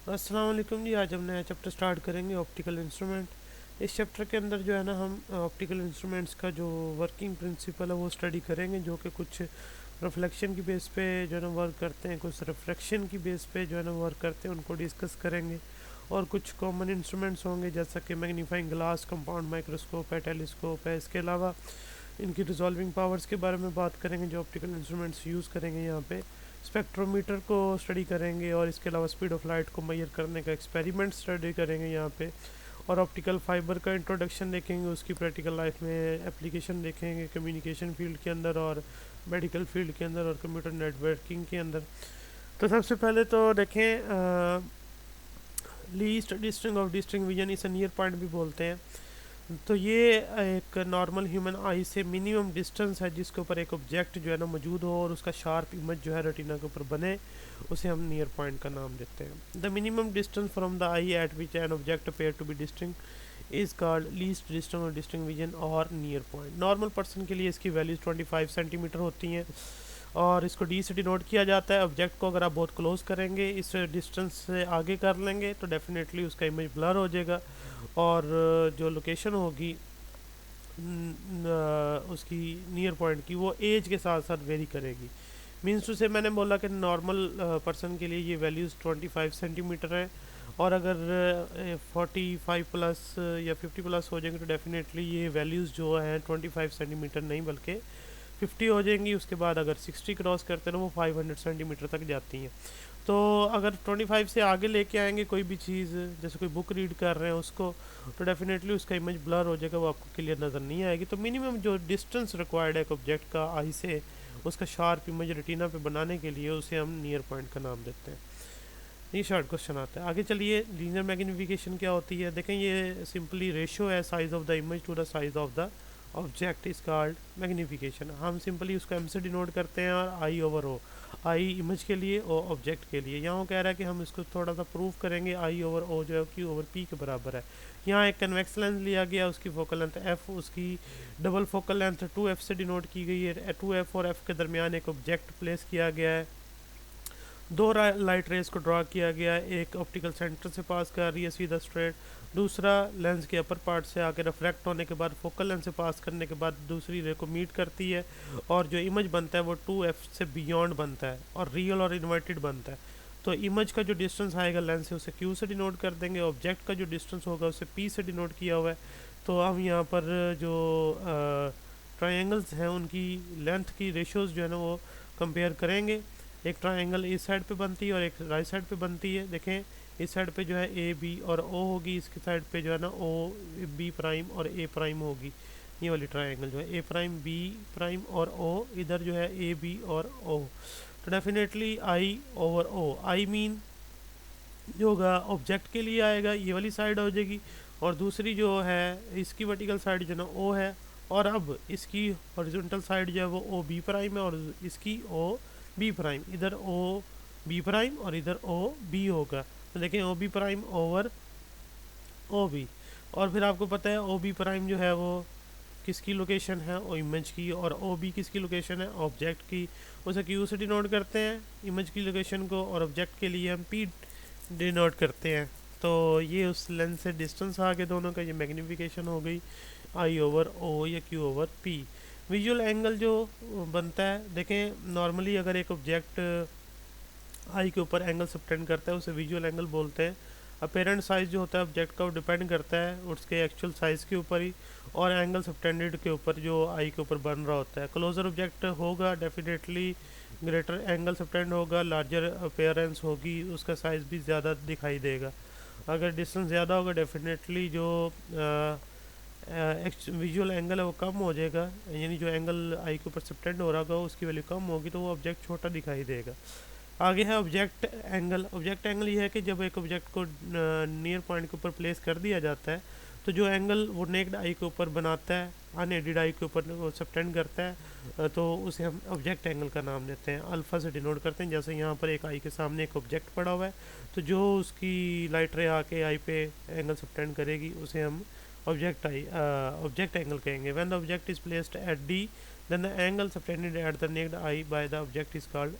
अस्सलाम वालेकुम जी। आज हम नया चैप्टर स्टार्ट करेंगे, ऑप्टिकल इंस्ट्रूमेंट। इस चैप्टर के अंदर जो है ना, हम ऑप्टिकल इंस्ट्रूमेंट्स का जो वर्किंग प्रिंसिपल है वो स्टडी करेंगे, जो कि कुछ रिफ्लेक्शन की बेस पे जो है ना वर्क करते हैं, कुछ रिफ्रैक्शन की बेस पे जो है ना वर्क करते हैं, उनको डिस्कस करेंगे। और कुछ कॉमन इंस्ट्रूमेंट्स होंगे जैसा कि मैग्नीफाइंग ग्लास, कंपाउंड माइक्रोस्कोप है, टेलीस्कोप है। इसके अलावा इनकी रिजॉल्विंग पावर्स के बारे में बात करेंगे जो ऑप्टिकल इंस्ट्रूमेंट्स यूज़ करेंगे यहाँ पे। स्पेक्ट्रोमीटर को स्टडी करेंगे और इसके अलावा स्पीड ऑफ लाइट को मेजर करने का एक्सपेरिमेंट स्टडी करेंगे यहाँ पे। और ऑप्टिकल फाइबर का इंट्रोडक्शन देखेंगे, उसकी प्रैक्टिकल लाइफ में एप्लीकेशन देखेंगे कम्युनिकेशन फील्ड के अंदर और मेडिकल फील्ड के अंदर और कंप्यूटर नेटवर्किंग के अंदर। तो सबसे पहले तो देखें, least distance of distinct vision, इसे नियर पॉइंट भी बोलते हैं। तो ये एक नॉर्मल ह्यूमन आई से मिनिमम डिस्टेंस है जिसके ऊपर एक ऑब्जेक्ट जो है ना मौजूद हो और उसका शार्प इमेज जो है रेटिना के ऊपर बने, उसे हम नियर पॉइंट का नाम देते हैं। The minimum distance from the eye at which an object appear to be distinct is called least distance और डिस्टिंग विजन और नियर पॉइंट। नॉर्मल पर्सन के लिए इसकी वैल्यूज 25 सेंटीमीटर होती हैं और इसको डी से डिनोट किया जाता है। ऑब्जेक्ट को अगर आप बहुत क्लोज करेंगे, इस डिस्टेंस से आगे कर लेंगे, तो डेफिनेटली उसका इमेज ब्लर हो जाएगा और जो लोकेशन होगी उसकी नियर पॉइंट की, वो एज के साथ साथ वेरी करेगी। मीन्स टू से मैंने बोला कि नॉर्मल पर्सन के लिए ये वैल्यूज़ 25 सेंटीमीटर है और अगर 45 प्लस या 50 प्लस हो जाएंगे तो डेफिनेटली ये वैल्यूज़ जो हैं 25 सेंटीमीटर नहीं बल्कि 50 हो जाएंगी। उसके बाद अगर 60 क्रॉस करते हैं ना, वो 500 सेंटीमीटर तक जाती हैं। तो अगर 25 से आगे लेके आएंगे कोई भी चीज़, जैसे कोई बुक रीड कर रहे हैं उसको, तो डेफिनेटली उसका इमेज ब्लर हो जाएगा, वो आपको क्लियर नज़र नहीं आएगी। तो मिनिमम जो डिस्टेंस रिक्वायर्ड है एक ऑब्जेक्ट का आई से उसका शार्प इमेज रेटिना पे बनाने के लिए, उसे हम नियर पॉइंट का नाम देते हैं। ये शॉर्ट क्वेश्चन आता है। आगे चलिए, लीनियर मैग्निफिकेशन क्या होती है। देखें, ये सिंपली रेशो है size of the image to the size of the object is called magnification. हम सिंपली उसको एम से डिनोट करते हैं और आई ओवर ओ, आई इमेज के लिए और ऑब्जेक्ट के लिए। यहाँ वो कह रहा है कि हम इसको थोड़ा सा प्रूफ करेंगे, आई ओवर ओ जो है क्यू ओवर पी के बराबर है। यहाँ एक कन्वेक्स लेंस लिया गया, उसकी फोकल लेंथ एफ, उसकी डबल फोकल लेंथ 2f से डिनोट की गई है। 2f और f के दरमियान एक ऑब्जेक्ट प्लेस किया गया है। दो लाइट रेज को ड्रॉ किया गया है, एक ऑप्टिकल सेंटर से पास कर रही है सीधा स्ट्रेट, दूसरा लेंस के अपर पार्ट से आके रिफ्रैक्ट होने के बाद फोकल लेंस से पास करने के बाद दूसरी रे को मीट करती है और जो इमेज बनता है वो 2f से बियॉन्ड बनता है और रियल और इन्वर्टेड बनता है। तो इमेज का जो डिस्टेंस आएगा लेंस से उसे q से डिनोट कर देंगे, ऑब्जेक्ट का जो डिस्टेंस होगा उसे p से डिनोट किया हुआ है। तो हम यहाँ पर जो ट्रायंगल्स हैं उनकी लेंथ की रेशोज़ जो है ना वो कंपेयर करेंगे। एक ट्रायंगल इस साइड पे बनती है और एक राइट साइड पे बनती है। देखें, इस साइड पे जो है ए बी और ओ होगी, इसकी साइड पे जो है ना ओ बी प्राइम और ए प्राइम होगी। ये वाली ट्रायंगल जो है ए प्राइम बी प्राइम और ओ, इधर जो है ए बी और ओ। तो definitely I over O, I mean जो होगा ऑब्जेक्ट के लिए आएगा, ये वाली साइड हो जाएगी और दूसरी जो है इसकी वर्टिकल साइड जो है ना ओ है। और अब इसकी हॉरिजॉन्टल साइड जो है वो ओ बी प्राइम है और इसकी ओ बी प्राइम, इधर ओ बी प्राइम और इधर ओ बी होगा। तो देखें, O B prime over O B. और फिर आपको पता है ओ बी प्राइम जो है वो किसकी लोकेशन है, वो इमेज की, और ओ बी किसकी लोकेशन है, ऑब्जेक्ट की। उसे क्यू से डिनोट करते हैं इमेज की लोकेशन को और ऑब्जेक्ट के लिए हम पी डिनोट करते हैं। तो ये उस लेंस से डिस्टेंस आ गए दोनों का, ये मैग्नीफिकेशन हो गई आई ओवर ओ या Q over P. Visual angle जो बनता है, देखें नॉर्मली अगर एक ऑब्जेक्ट आई के ऊपर एंगल सबटेंड करता है उसे विजुअल एंगल बोलते हैं। अपेरेंट साइज जो होता है ऑब्जेक्ट का वो डिपेंड करता है उसके एक्चुअल साइज़ के ऊपर ही और एंगल सबटेंडेड के ऊपर जो आई के ऊपर बन रहा होता है। क्लोजर ऑब्जेक्ट होगा डेफिनेटली ग्रेटर एंगल सबटेंड होगा, लार्जर अपेयरेंस होगी, उसका साइज़ भी ज़्यादा दिखाई देगा। अगर डिस्टेंस ज़्यादा होगा डेफिनेटली जो विजुअल एंगल है वो कम हो जाएगा, यानी जो एंगल आई के ऊपर सबटेंड हो रहा होगा उसकी वैल्यू कम होगी तो वो ऑब्जेक्ट छोटा दिखाई देगा। आगे है ऑब्जेक्ट एंगल। ऑब्जेक्ट एंगल ये है कि जब एक ऑब्जेक्ट को नियर पॉइंट के ऊपर प्लेस कर दिया जाता है तो जो एंगल वो नेक्ड आई के ऊपर बनाता है, अनएडेड आई के ऊपर वो सबटेंड करता है, तो उसे हम ऑब्जेक्ट एंगल का नाम देते हैं। अल्फ़ा से डिनोट करते हैं। जैसे यहाँ पर एक आई के सामने एक ऑब्जेक्ट पड़ा हुआ है तो जो उसकी लाइट रे आके आई पे एंगल सबटेंड करेगी उसे हम ऑब्जेक्ट एंगल कहेंगे। When the object is placed at D, then the angle subtended at the naked eye by the object is called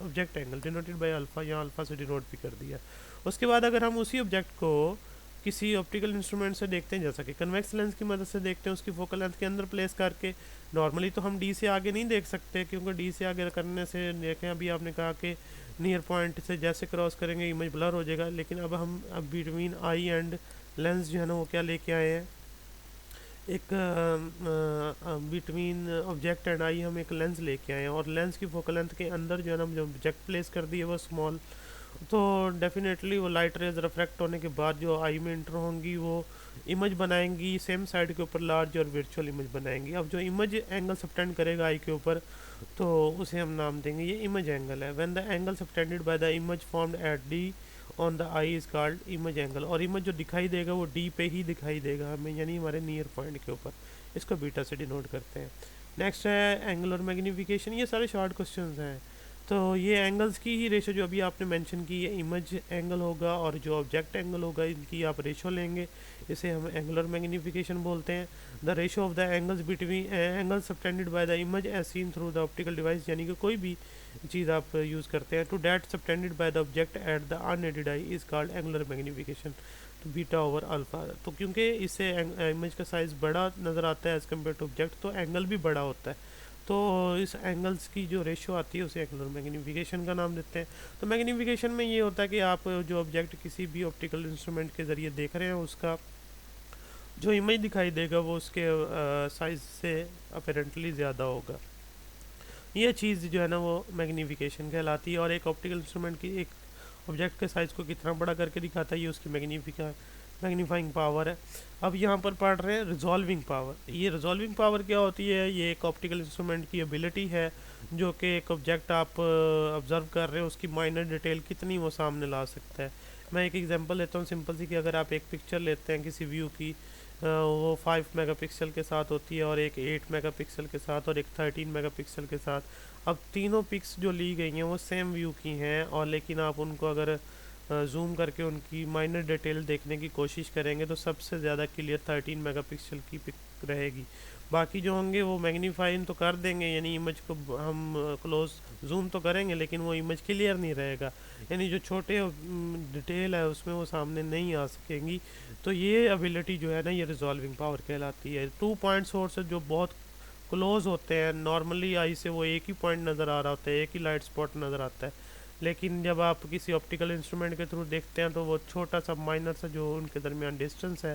object angle denoted by alpha, यहाँ अल्फ़ा से denote भी कर दिया। उसके बाद अगर हम उसी ऑब्जेक्ट को किसी ऑप्टिकल इंस्ट्रूमेंट से देखते हैं, जैसा कि कन्वेक्स लेंस की मदद से देखते हैं, उसकी फोकल लेंथ के अंदर प्लेस करके, नॉर्मली तो हम डी से आगे नहीं देख सकते, क्योंकि डी से आगे करने से देखें, अभी आपने कहा कि नियर पॉइंट से जैसे क्रॉस करेंगे इमेज ब्लर हो जाएगा, लेकिन अब बिटवीन आई एंड लेंस जो है ना वो क्या लेके आए हैं, एक बिटवीन ऑब्जेक्ट एंड आई हम एक लेंस लेके आए हैं, और लेंस की फोकल लेंथ के अंदर जो है ना जो ऑब्जेक्ट प्लेस कर दिए वो स्मॉल, तो डेफिनेटली वो लाइट रेज रिफ्रैक्ट होने के बाद जो आई में इंटर होंगी वो इमेज बनाएंगी सेम साइड के ऊपर लार्ज और वर्चुअल इमेज बनाएंगी। अब जो इमेज एंगल सबटेंड करेगा आई के ऊपर, तो उसे हम नाम देंगे ये इमेज एंगल है। When the angle subtended by the image formed at D on the I is called image angle, और इमेज जो दिखाई देगा वो डी पे ही दिखाई देगा हमें, यानी हमारे नियर पॉइंट के ऊपर, इसको बीटा से डिनोट करते हैं। नेक्स्ट है एंगुलर मैग्नीफिकेशन। ये सारे शॉर्ट क्वेश्चंस हैं, तो ये एंगल्स की ही रेशो जो अभी आपने मेंशन की, ये इमेज एंगल होगा और जो ऑब्जेक्ट एंगल होगा इनकी आप रेशो लेंगे, इसे हम एंगुलर मैग्नीफिकेशन बोलते हैं। The ratio of the angles between angles subtended by the image as seen through the optical device, यानी कि कोई भी चीज़ आप यूज़ करते हैं, to that subtended by the object at the unaided eye is called angular magnification, तो beta over alpha. तो क्योंकि इससे इमेज का साइज़ बड़ा नज़र आता है एज़ कम्पेयर टू ऑब्जेक्ट, तो एंगल भी बड़ा होता है, तो इस एंगल्स की जो रेशो आती है उसे एंगुलर मैग्नीफिकेशन का नाम देते हैं। तो मैग्नीफिकेशन में ये होता है कि आप जो ऑब्जेक्ट किसी भी ऑप्टिकल इंस्ट्रूमेंट के ज़रिए देख रहे हैं, उसका जो इमेज दिखाई देगा वो उसके साइज़ से अपेरेंटली ज़्यादा होगा। ये चीज़ जो है ना वो मैग्नीफिकेशन कहलाती है, और एक ऑप्टिकल इंस्ट्रूमेंट की एक ऑब्जेक्ट के साइज़ को कितना बड़ा करके दिखाता है, ये उसकी मैग्नीफाइंग पावर है। अब यहाँ पर पढ़ रहे हैं रिजॉल्विंग पावर। ये रिजॉल्विंग पावर क्या होती है? ये एक ऑप्टिकल इंस्ट्रूमेंट की एबिलिटी है, जो कि एक ऑब्जेक्ट आप ऑब्जर्व कर रहे हो उसकी माइनर डिटेल कितनी वो सामने ला सकता है। मैं एक एग्जांपल लेता हूँ सिंपल सी, कि अगर आप एक पिक्चर लेते हैं किसी व्यू की, वो 5 मेगापिक्सल के साथ होती है, और एक 8 मेगापिक्सल के साथ, और एक 13 मेगापिक्सल के साथ। अब तीनों पिक्स जो ली गई हैं वो सेम व्यू की हैं, और लेकिन आप उनको अगर जूम करके उनकी माइनर डिटेल देखने की कोशिश करेंगे तो सबसे ज़्यादा क्लियर 13 मेगापिक्सल की पिक रहेगी। बाकी जो होंगे वो मैग्नीफाइन तो कर देंगे, यानी इमेज को हम क्लोज जूम तो करेंगे, लेकिन वो इमेज क्लियर नहीं रहेगा, यानी जो छोटे डिटेल है उसमें वो सामने नहीं आ सकेंगी। तो ये एबिलिटी जो है ना ये रिजॉल्विंग पावर कहलाती है। 2 पॉइंट सोर्स जो बहुत क्लोज होते हैं, नॉर्मली आई से वो एक ही पॉइंट नज़र आ रहा होता है, एक ही लाइट स्पॉट नज़र आता है, लेकिन जब आप किसी ऑप्टिकल इंस्ट्रूमेंट के थ्रू देखते हैं तो वो छोटा सा माइनर सा जो उनके दरमियान डिस्टेंस है,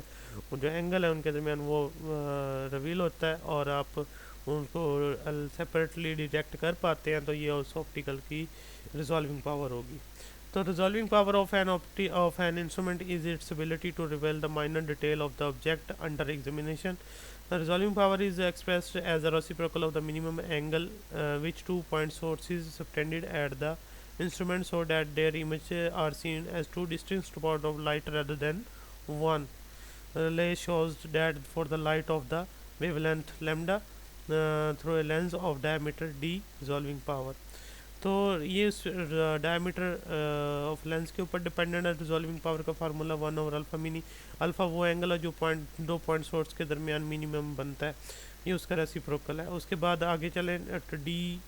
वो जो एंगल है उनके दरमियान वो रिवील होता है, और आप उनको सेपरेटली डिटेक्ट कर पाते हैं, तो ये उस ऑप्टिकल की रिजॉल्विंग पावर होगी। तो resolving power of an instrument is its ability to reveal the minor detail of the object under examination. The resolving power is expressed as a reciprocal of the minimum angle which 2 point sources subtended at the instrument, so that their images are seen as two distinct spots of light rather than one. Relay shows that for the light of the wavelength lambda through a lens of diameter d, resolving power, तो ये diameter of lens के ऊपर dependent है। Resolving power का formula 1 over alpha mini. Alpha वो angle है जो दो पॉइंट सोर्स के दरमियान मिनिमम बनता है, ये उसका रेसिप्रोकल है। उसके बाद आगे चलें, डी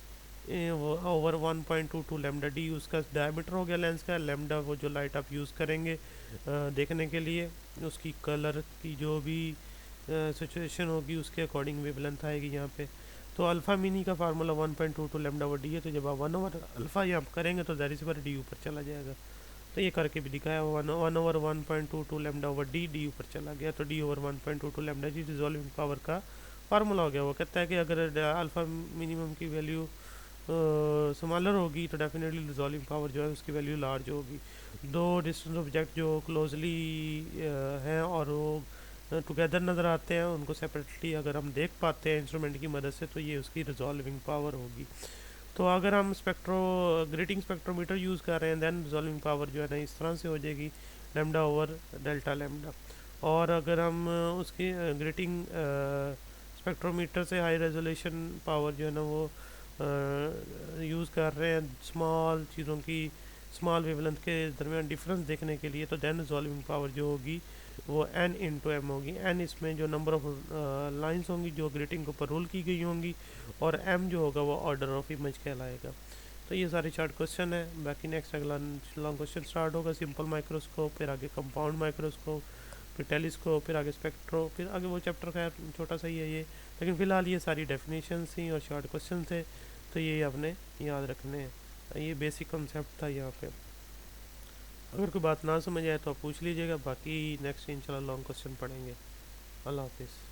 ओवर 1.22 लेमडा, डी उसका डायमीटर हो गया लेंस का, लेमडा वो जो लाइट आप यूज़ करेंगे देखने के लिए, उसकी कलर की जो भी सिचुएशन होगी उसके अकॉर्डिंग वेवलेंथ आएगी यहाँ पे। तो अल्फ़ा मिनी का फार्मूला 1.22 लेमडा ओवर डी है, तो जब आप 1 ओवर अल्फ़ा यहाँ करेंगे तो ज़ाहिर सी बात डी ऊपर चला जाएगा। तो ये करके भी दिखाया, 1 ओवर 1.22 लेमडा ओवर डी ऊपर चला गया, तो डी ओवर 1.22 लेमडा जी रिजॉल्विंग पावर का फार्मूला हो गया। वो कहता है कि अगर अल्फ़ा मिनिमम की वैल्यू स्मॉलर होगी तो डेफिनेटली रिजॉल्विंग पावर जो है उसकी वैल्यू लार्ज होगी। दो डिस्टेंस ऑब्जेक्ट जो क्लोजली हैं और वो टुगेदर नज़र आते हैं, उनको सेपरेटली अगर हम देख पाते हैं इंस्ट्रूमेंट की मदद से, तो ये उसकी रिजॉल्विंग पावर होगी। तो अगर हम ग्रेटिंग स्पेक्ट्रोमीटर यूज़ कर रहे हैं, दैन रिजॉल्विंग पावर जो है ना इस तरह से हो जाएगी, लेमडा ओवर डेल्टा लेमडा। और अगर हम उसकी ग्रेटिंग स्पेक्ट्रोमीटर से हाई रेजोल्यूशन पावर जो है ना वो यूज़ कर रहे हैं स्मॉल चीज़ों की, स्मॉल वेवलेंथ के दरमियान डिफरेंस देखने के लिए, तो दैन रिजॉल्विंग पावर जो होगी वो n इंटू एम होगी। n इसमें जो नंबर ऑफ लाइंस होंगी जो ग्रेटिंग के ऊपर रोल की गई होंगी, और m जो होगा वो ऑर्डर ऑफ इमेज कहलाएगा। तो ये सारे शॉर्ट क्वेश्चन है। बाकी नेक्स्ट अगला लॉन्ग क्वेश्चन स्टार्ट होगा, सिंपल माइक्रोस्कोप, फिर आगे कंपाउंड माइक्रोस्कोप, फिर टेलीस्कोप, फिर आगे स्पेक्ट्रो, फिर आगे वो चैप्टर खैर छोटा सा ही है ये, लेकिन फ़िलहाल ये सारी डेफिनेशन थी और शॉर्ट क्वेश्चन थे, तो ये आपने याद रखने हैं। ये बेसिक कंसेप्ट था यहाँ पे। अगर कोई बात ना समझ आए तो आप पूछ लीजिएगा, बाकी नेक्स्ट इंशाल्लाह लॉन्ग क्वेश्चन पढ़ेंगे। अल्लाह हाफिज़।